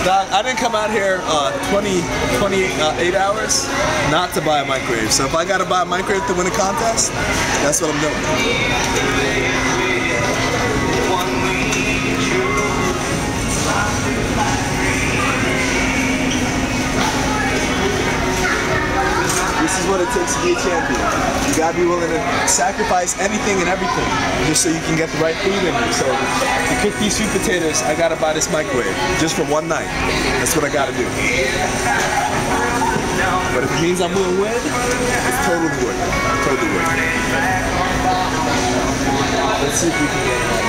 Dog, I didn't come out here 28 hours not to buy a microwave. So if I gotta buy a microwave to win a contest, that's what I'm doing. This is what it takes to be a champion. You gotta be willing to sacrifice anything and everything just so you can get the right food in you. So to cook these sweet potatoes, I gotta buy this microwave just for one night. That's what I gotta do. But if it means I'm gonna win, it's totally worth it. Totally worth it. Let's see if we can get it.